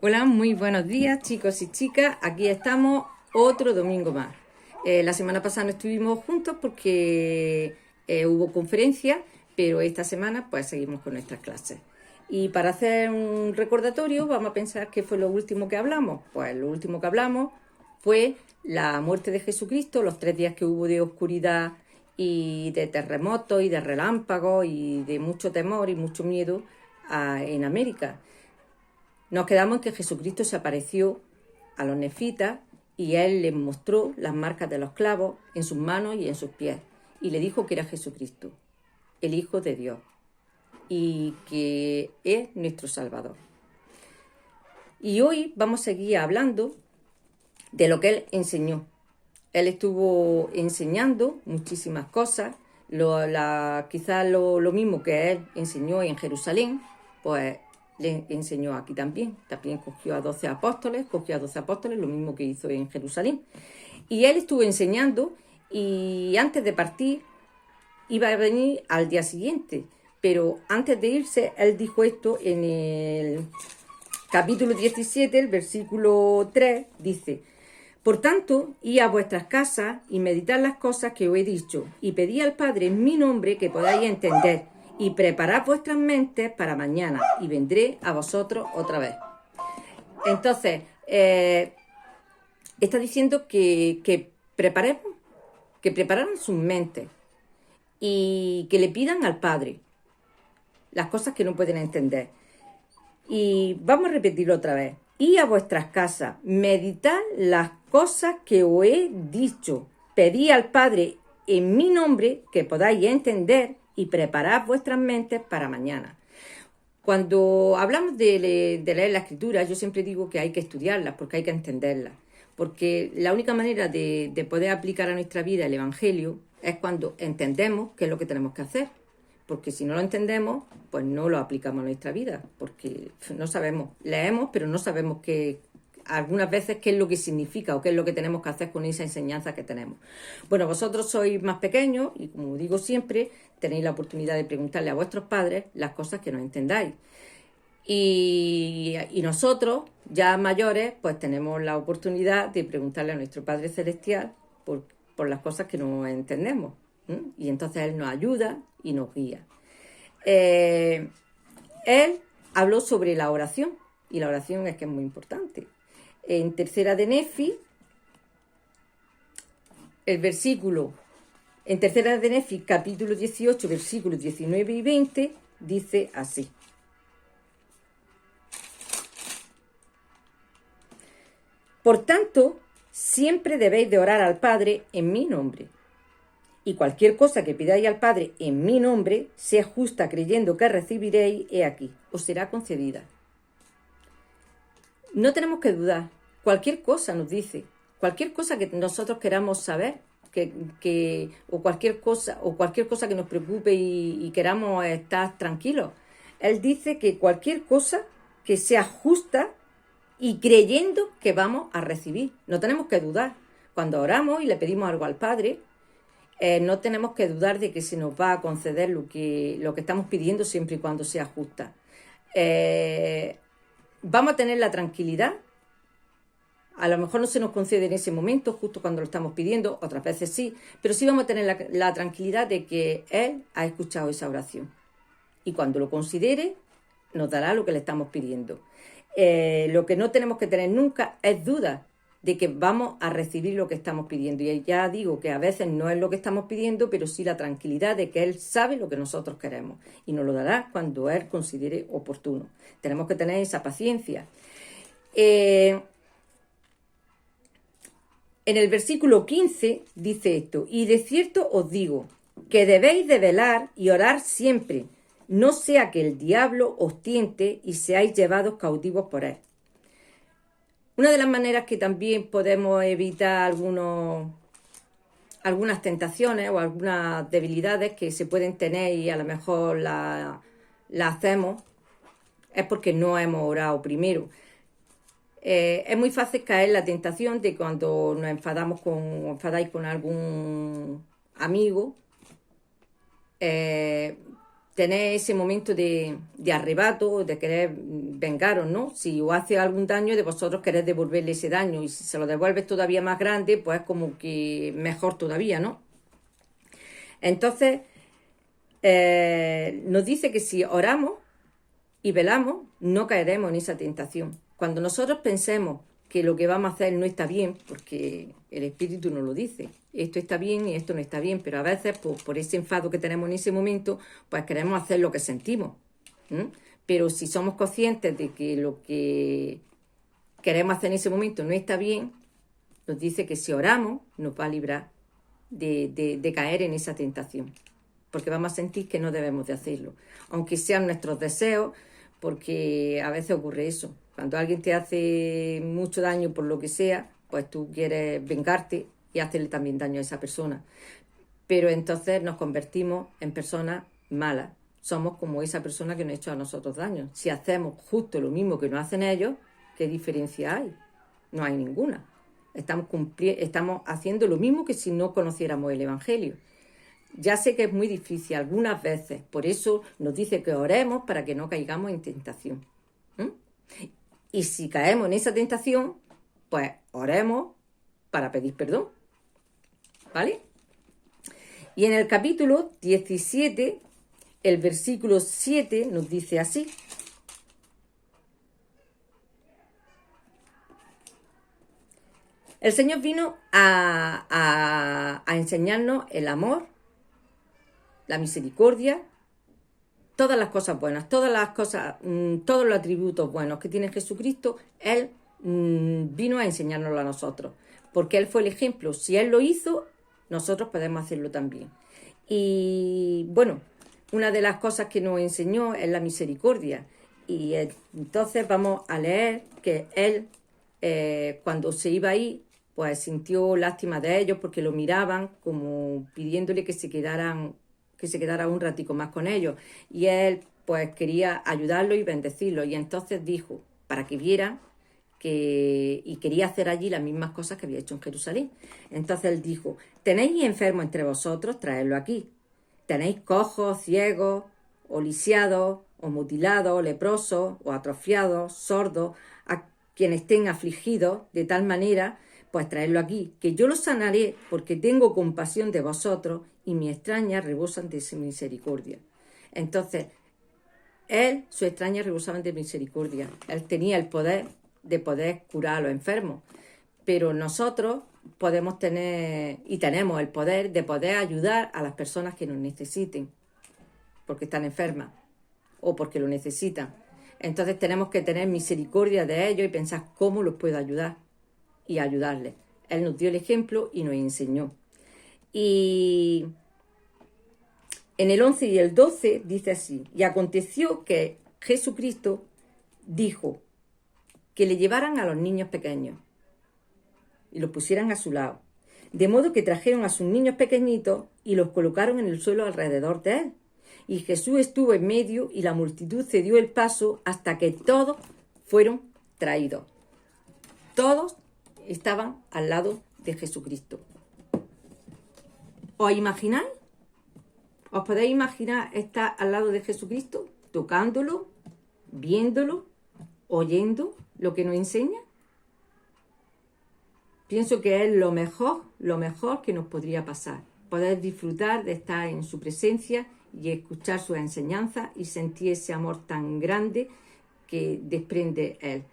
Hola, muy buenos días chicos y chicas. Aquí estamos otro domingo más. La semana pasada no estuvimos juntos porque hubo conferencia, pero esta semana pues seguimos con nuestras clases. Y para hacer un recordatorio vamos a pensar qué fue lo último que hablamos. Pues lo último que hablamos fue la muerte de Jesucristo, los 3 días que hubo de oscuridad y de terremotos y de relámpagos y de mucho temor y mucho miedo en América. Nos quedamos en que Jesucristo se apareció a los nefitas y él les mostró las marcas de los clavos en sus manos y en sus pies y le dijo que era Jesucristo, el Hijo de Dios, y que es nuestro Salvador. Y hoy vamos a seguir hablando de lo que él enseñó. Él estuvo enseñando muchísimas cosas, quizás lo mismo que él enseñó en Jerusalén, pues le enseñó aquí también. También cogió a 12 apóstoles, lo mismo que hizo en Jerusalén. Y él estuvo enseñando y antes de partir iba a venir al día siguiente. Pero antes de irse, él dijo esto en el capítulo 17, el versículo 3, dice: por tanto, id a vuestras casas y meditad las cosas que os he dicho, y pedid al Padre en mi nombre que podáis entender, y preparad vuestras mentes para mañana, y vendré a vosotros otra vez. Entonces, está diciendo que preparemos, que prepararan sus mentes, y que le pidan al Padre las cosas que no pueden entender. Y vamos a repetirlo otra vez. Id a vuestras casas, meditad las cosas que os he dicho, pedid al Padre en mi nombre que podáis entender y preparad vuestras mentes para mañana. Cuando hablamos de leer la Escritura, yo siempre digo que hay que estudiarlas porque hay que entenderlas. Porque la única manera de poder aplicar a nuestra vida el Evangelio es cuando entendemos qué es lo que tenemos que hacer. Porque si no lo entendemos, pues no lo aplicamos a nuestra vida, porque no sabemos, leemos, pero no sabemos algunas veces qué es lo que significa o qué es lo que tenemos que hacer con esa enseñanza que tenemos. Bueno, vosotros sois más pequeños y, como digo siempre, tenéis la oportunidad de preguntarle a vuestros padres las cosas que no entendáis. Y nosotros, ya mayores, pues tenemos la oportunidad de preguntarle a nuestro Padre Celestial por las cosas que no entendemos. Y entonces Él nos ayuda y nos guía. Él habló sobre la oración, y la oración es que es muy importante. En Tercera de Nefi, en Tercera de Nefi, capítulo 18, versículos 19 y 20, dice así: por tanto, siempre debéis de orar al Padre en mi nombre. Y cualquier cosa que pidáis al Padre en mi nombre, sea justa creyendo que recibiréis, he aquí, os será concedida. No tenemos que dudar. Cualquier cosa nos dice, cualquier cosa que nosotros queramos saber, o cualquier cosa que nos preocupe y queramos estar tranquilos. Él dice que cualquier cosa que sea justa y creyendo que vamos a recibir. No tenemos que dudar. Cuando oramos y le pedimos algo al Padre, no tenemos que dudar de que se nos va a conceder lo que estamos pidiendo siempre y cuando sea justa. Vamos a tener la tranquilidad. A lo mejor no se nos concede en ese momento, justo cuando lo estamos pidiendo, otras veces sí, pero sí vamos a tener la tranquilidad de que Él ha escuchado esa oración. Y cuando lo considere, nos dará lo que le estamos pidiendo. Lo que no tenemos que tener nunca es duda de que vamos a recibir lo que estamos pidiendo. Y ya digo que a veces no es lo que estamos pidiendo, pero sí la tranquilidad de que Él sabe lo que nosotros queremos y nos lo dará cuando Él considere oportuno. Tenemos que tener esa paciencia. En el versículo 15 dice esto: y de cierto os digo que debéis de velar y orar siempre, no sea que el diablo os tiente y seáis llevados cautivos por él. Una de las maneras que también podemos evitar algunas tentaciones o algunas debilidades que se pueden tener y a lo mejor la hacemos es porque no hemos orado primero. Es muy fácil caer en la tentación de cuando nos enfadáis con algún amigo, tener ese momento de arrebato, de querer vengaros, ¿no? Si os hace algún daño, de vosotros queréis devolverle ese daño, y si se lo devuelves todavía más grande, pues como que mejor todavía, ¿no? Entonces, nos dice que si oramos y velamos, no caeremos en esa tentación. Cuando nosotros pensemos que lo que vamos a hacer no está bien, porque el Espíritu nos lo dice, esto está bien y esto no está bien, pero a veces por ese enfado que tenemos en ese momento, pues queremos hacer lo que sentimos. Pero si somos conscientes de que lo que queremos hacer en ese momento no está bien, nos dice que si oramos nos va a librar de caer en esa tentación, porque vamos a sentir que no debemos de hacerlo, aunque sean nuestros deseos, porque a veces ocurre eso. Cuando alguien te hace mucho daño por lo que sea, pues tú quieres vengarte y hacerle también daño a esa persona. Pero entonces nos convertimos en personas malas. Somos como esa persona que nos ha hecho a nosotros daño. Si hacemos justo lo mismo que nos hacen ellos, ¿qué diferencia hay? No hay ninguna. Estamos haciendo lo mismo que si no conociéramos el Evangelio. Ya sé que es muy difícil algunas veces, por eso nos dice que oremos para que no caigamos en tentación. Y si caemos en esa tentación, pues oremos para pedir perdón. ¿Vale? Y en el capítulo 17, el versículo 7 nos dice así: el Señor vino a enseñarnos el amor, la misericordia, todas las cosas buenas, todas las cosas, todos los atributos buenos que tiene Jesucristo. Él vino a enseñárnoslo a nosotros, porque Él fue el ejemplo. Si Él lo hizo, nosotros podemos hacerlo también. Y bueno, una de las cosas que nos enseñó es la misericordia. Y entonces vamos a leer que Él, cuando se iba ahí, pues sintió lástima de ellos porque lo miraban como pidiéndole que se quedara un ratico más con ellos. Y Él pues quería ayudarlos y bendecirlos. Y entonces dijo, para que vieran y quería hacer allí las mismas cosas que había hecho en Jerusalén. Entonces Él dijo, tenéis enfermos entre vosotros, traedlo aquí. Tenéis cojos, ciegos, o lisiados, o mutilados, o leprosos, o atrofiados, sordos, a quienes estén afligidos de tal manera, pues traedlo aquí, que yo los sanaré, porque tengo compasión de vosotros, y mis extrañas rebosan de misericordia. Entonces, sus extrañas rebosaban de misericordia. Él tenía el poder de poder curar a los enfermos, pero nosotros podemos tener y tenemos el poder de poder ayudar a las personas que nos necesiten, porque están enfermas o porque lo necesitan. Entonces tenemos que tener misericordia de ellos y pensar cómo los puedo ayudar y ayudarles. Él nos dio el ejemplo y nos enseñó. Y en el 11 y el 12 dice así: y aconteció que Jesucristo dijo que le llevaran a los niños pequeños y los pusieran a su lado. De modo que trajeron a sus niños pequeñitos y los colocaron en el suelo alrededor de él. Y Jesús estuvo en medio y la multitud cedió el paso hasta que todos fueron traídos. Todos estaban al lado de Jesucristo. ¿Os imagináis? ¿Os podéis imaginar estar al lado de Jesucristo, tocándolo, viéndolo, oyendo lo que nos enseña? Pienso que es lo mejor que nos podría pasar. Poder disfrutar de estar en su presencia y escuchar sus enseñanzas y sentir ese amor tan grande que desprende Él.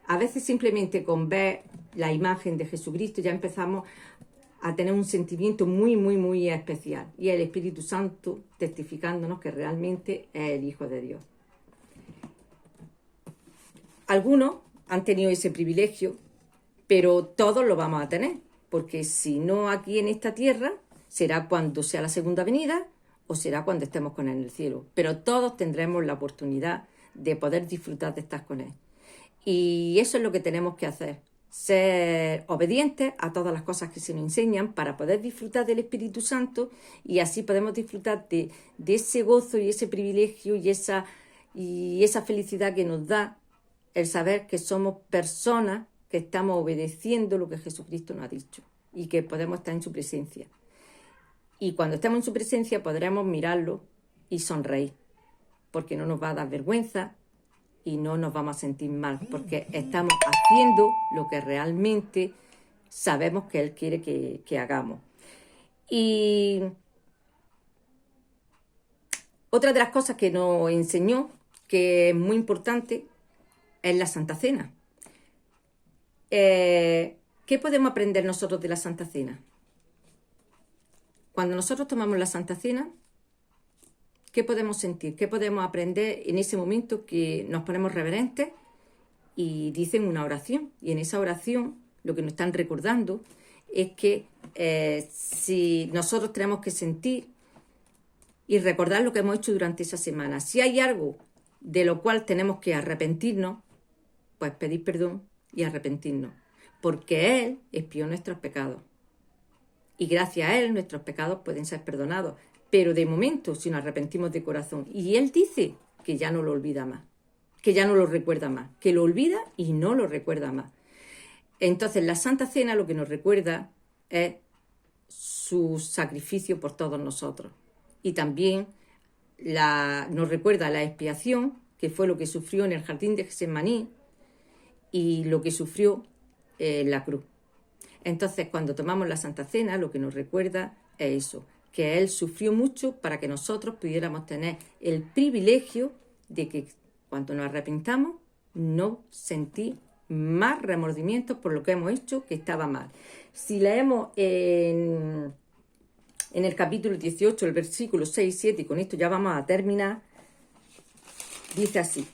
A veces simplemente con ver la imagen de Jesucristo ya empezamos a tener un sentimiento muy, muy, muy especial. Y el Espíritu Santo testificándonos que realmente es el Hijo de Dios. Algunos han tenido ese privilegio, pero todos lo vamos a tener, porque si no aquí en esta tierra, será cuando sea la segunda venida o será cuando estemos con Él en el cielo. Pero todos tendremos la oportunidad de poder disfrutar de estar con Él. Y eso es lo que tenemos que hacer, ser obedientes a todas las cosas que se nos enseñan para poder disfrutar del Espíritu Santo, y así podemos disfrutar de ese gozo y ese privilegio y esa felicidad que nos da el saber que somos personas que estamos obedeciendo lo que Jesucristo nos ha dicho y que podemos estar en su presencia. Y cuando estemos en su presencia podremos mirarlo y sonreír, porque no nos va a dar vergüenza y no nos vamos a sentir mal, porque estamos haciendo lo que realmente sabemos que Él quiere que hagamos. Y otra de las cosas que nos enseñó, que es muy importante, es la Santa Cena. ¿Qué podemos aprender nosotros de la Santa Cena? Cuando nosotros tomamos la Santa Cena, ¿qué podemos sentir? ¿Qué podemos aprender en ese momento que nos ponemos reverentes y dicen una oración? Y en esa oración lo que nos están recordando es que si nosotros tenemos que sentir y recordar lo que hemos hecho durante esa semana, si hay algo de lo cual tenemos que arrepentirnos, pues pedir perdón y arrepentirnos, porque Él expió nuestros pecados. Y gracias a Él nuestros pecados pueden ser perdonados. Pero de momento, si nos arrepentimos de corazón, y Él dice que ya no lo olvida más, que ya no lo recuerda más, que lo olvida y no lo recuerda más. Entonces la Santa Cena lo que nos recuerda es su sacrificio por todos nosotros. Y también nos recuerda la expiación, que fue lo que sufrió en el jardín de Getsemaní y lo que sufrió en la cruz. Entonces, cuando tomamos la Santa Cena, lo que nos recuerda es eso, que Él sufrió mucho para que nosotros pudiéramos tener el privilegio de que cuando nos arrepintamos, no sentir más remordimientos por lo que hemos hecho que estaba mal. Si leemos en el capítulo 18, el versículo 6 y 7, y con esto ya vamos a terminar, dice así: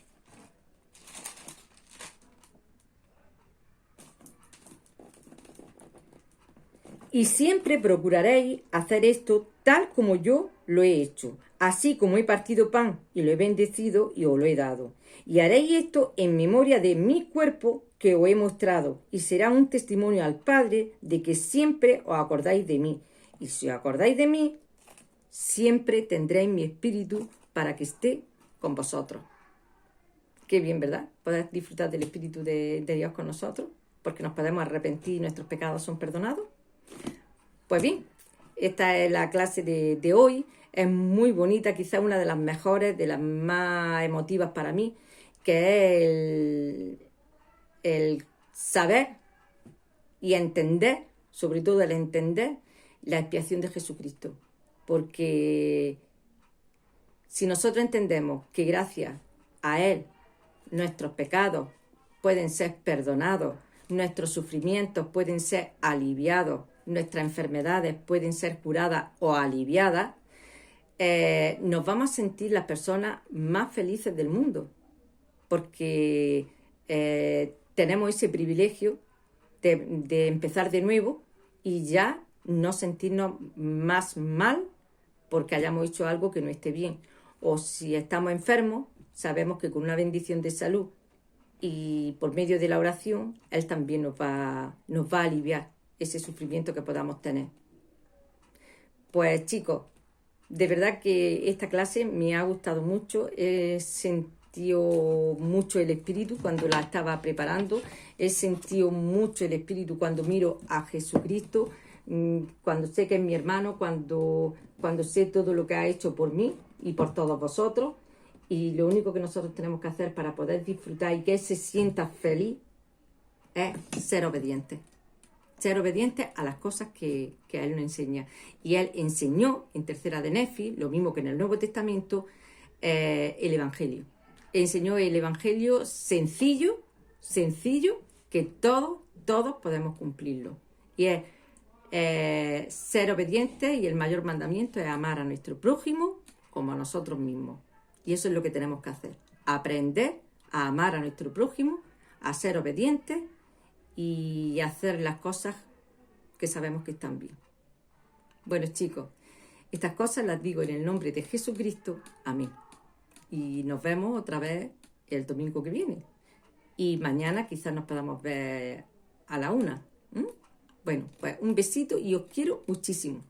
y siempre procuraréis hacer esto tal como yo lo he hecho, así como he partido pan y lo he bendecido y os lo he dado. Y haréis esto en memoria de mi cuerpo que os he mostrado, y será un testimonio al Padre de que siempre os acordáis de mí. Y si os acordáis de mí, siempre tendréis mi espíritu para que esté con vosotros. Qué bien, ¿verdad? Poder disfrutar del espíritu de Dios con nosotros, porque nos podemos arrepentir y nuestros pecados son perdonados. Pues bien, esta es la clase de hoy. Es muy bonita, quizás una de las mejores, de las más emotivas para mí, que es el saber y entender, sobre todo el entender la expiación de Jesucristo. Porque si nosotros entendemos que gracias a Él nuestros pecados pueden ser perdonados, nuestros sufrimientos pueden ser aliviados, nuestras enfermedades pueden ser curadas o aliviadas, nos vamos a sentir las personas más felices del mundo, porque tenemos ese privilegio de empezar de nuevo y ya no sentirnos más mal porque hayamos hecho algo que no esté bien. O si estamos enfermos, sabemos que con una bendición de salud y por medio de la oración, Él también nos va a aliviar ese sufrimiento que podamos tener. Pues chicos, de verdad que esta clase me ha gustado mucho. He sentido mucho el espíritu cuando la estaba preparando. He sentido mucho el espíritu cuando miro a Jesucristo, cuando sé que es mi hermano, cuando sé todo lo que ha hecho por mí y por todos vosotros. Y lo único que nosotros tenemos que hacer para poder disfrutar y que Él se sienta feliz es ser obedientes. Ser obedientes a las cosas que Él nos enseña. Y Él enseñó en Tercera de Nefi, lo mismo que en el Nuevo Testamento, el Evangelio. Enseñó el Evangelio sencillo, que todos podemos cumplirlo. Y es ser obedientes, y el mayor mandamiento es amar a nuestro prójimo como a nosotros mismos. Y eso es lo que tenemos que hacer. Aprender a amar a nuestro prójimo, a ser obedientes y hacer las cosas que sabemos que están bien. Bueno, chicos, estas cosas las digo en el nombre de Jesucristo. Amén. Y nos vemos otra vez el domingo que viene. Y mañana quizás nos podamos ver a la 1. Bueno, pues un besito y os quiero muchísimo.